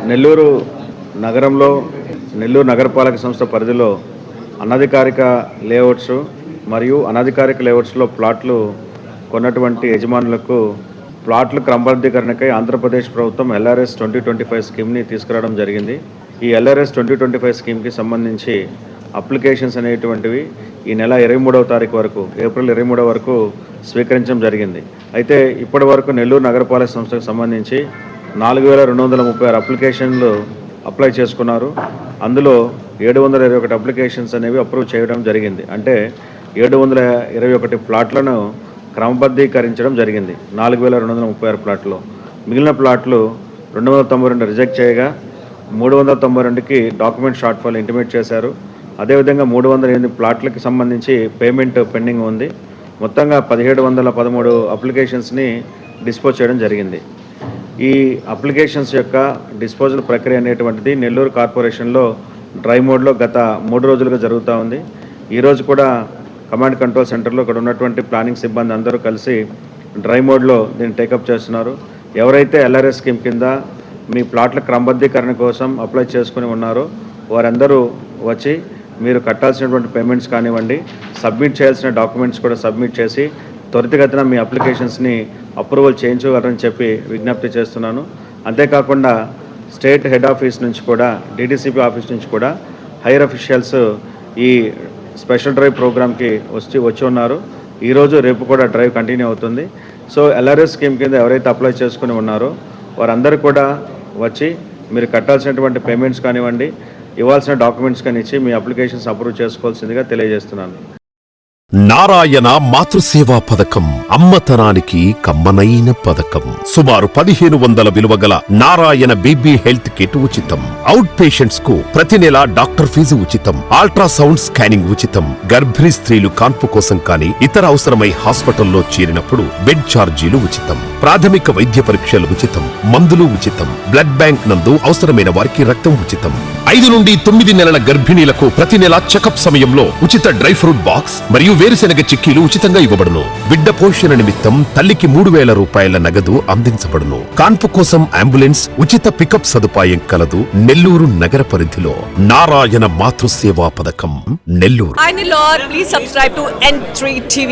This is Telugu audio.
నెల్లూరు నగరంలో నెల్లూరు నగరపాలక సంస్థ పరిధిలో అనధికారిక లేఅవుట్స్ మరియు అనధికారిక లేఅవుట్స్లో ప్లాట్లు కొన్నటువంటి యజమానులకు ప్లాట్ల క్రమబద్ధీకరణకై ఆంధ్రప్రదేశ్ ప్రభుత్వం LRS 2025 స్కీమ్ని తీసుకురావడం జరిగింది. ఈ LRS 2025 స్కీమ్కి సంబంధించి అప్లికేషన్స్ అనేటువంటివి ఈ నెల 23వ తారీఖు వరకు, ఏప్రిల్ 23 వరకు స్వీకరించడం జరిగింది. అయితే ఇప్పటి వరకు నెల్లూరు నగరపాలక సంస్థకు సంబంధించి 4236 అప్లికేషన్లు అప్లై చేసుకున్నారు. అందులో 721 అప్లికేషన్స్ అనేవి అప్రూవ్ చేయడం జరిగింది. అంటే 721 ప్లాట్లను క్రమబద్ధీకరించడం జరిగింది 4236 ప్లాట్లు. మిగిలిన ప్లాట్లు 292 రిజెక్ట్ చేయగా 392కి డాక్యుమెంట్ షార్ట్ ఫాల్ ఇంటిమేట్ చేశారు. అదేవిధంగా 308 ప్లాట్లకి సంబంధించి పేమెంట్ పెండింగ్ ఉంది. మొత్తంగా 1713 అప్లికేషన్స్ని డిస్పోజ్ చేయడం జరిగింది. ఈ అప్లికేషన్స్ యొక్క డిస్పోజల్ ప్రక్రియ అనేటువంటిది నెల్లూరు కార్పొరేషన్లో డ్రై మోడ్లో గత 3 రోజులుగా జరుగుతూ ఉంది. ఈరోజు కూడా కమాండ్ కంట్రోల్ సెంటర్లో ఇక్కడ ఉన్నటువంటి ప్లానింగ్ సిబ్బంది అందరూ కలిసి డ్రై మోడ్లో దీన్ని టేకప్ చేస్తున్నారు. ఎవరైతే LRS స్కీమ్ కింద మీ ప్లాట్ల క్రమబద్ధీకరణ కోసం అప్లై చేసుకుని ఉన్నారో వారందరూ వచ్చి మీరు కట్టాల్సినటువంటి పేమెంట్స్ కానివ్వండి, సబ్మిట్ చేయాల్సిన డాక్యుమెంట్స్ కూడా సబ్మిట్ చేసి త్వరితగతిన మీ అప్లికేషన్స్ని అప్రూవల్ చేయించగలరని చెప్పి విజ్ఞప్తి చేస్తున్నాను. అంతేకాకుండా స్టేట్ హెడ్ ఆఫీస్ నుంచి కూడా, DDCP ఆఫీస్ నుంచి కూడా హైయర్ అఫీషియల్స్ ఈ స్పెషల్ డ్రైవ్ ప్రోగ్రామ్కి వచ్చి ఉన్నారు. ఈరోజు రేపు కూడా డ్రైవ్ కంటిన్యూ అవుతుంది. సో LRS స్కీమ్ కింద ఎవరైతే అప్లై చేసుకుని ఉన్నారో వారందరూ కూడా వచ్చి మీరు కట్టాల్సినటువంటి పేమెంట్స్ కానివ్వండి, ఇవ్వాల్సిన డాక్యుమెంట్స్ కానీ ఇచ్చి మీ అప్లికేషన్స్ అప్రూవ్ చేసుకోవాల్సిందిగా తెలియజేస్తున్నాను. నారాయణ మాతృసేవా పథకం అమ్మతనానికి కమ్మనైన పథకం. సుమారు 1500 విలువగల నారాయణ బేబీ హెల్త్ కిట్ ఉచితం. అవుట్ పేషెంట్స్ కు ప్రతి నెల డాక్టర్ ఫీజు ఉచితం. అల్ట్రాసౌండ్ స్కానింగ్ ఉచితం. గర్భిణీ స్త్రీలు కాన్పు కోసం కానీ ఇతర అవసరమై హాస్పిటల్లో చేరినప్పుడు బెడ్ ఛార్జీలు ఉచితం. ప్రాథమిక వైద్య పరీక్షలు ఉచితం. మందులు ఉచితం. బ్లడ్ బ్యాంక్ నందు అవసరమైన వారికి రక్తం ఉచితం. 5 నుండి 9 నెలల గర్భిణీలకు ప్రతి నెల చెకప్ సమయంలో ఉచిత డ్రై ఫ్రూట్ బాక్స్ మరియు వేరుశెనగ చిక్కీలు ఉచితంగా ఇవ్వబడును. బిడ్డ పోషణ నిమిత్తం తల్లికి 3000 రూపాయల నగదు అందించబడును. కాన్పు కోసం అంబులెన్స్ ఉచిత పికప్ సదుపాయం కలదు. నెల్లూరు నగర పరిధిలో నారాయణ మాతృసేవా పథకం Nellore. Hi Nellore, please subscribe to N3 TV.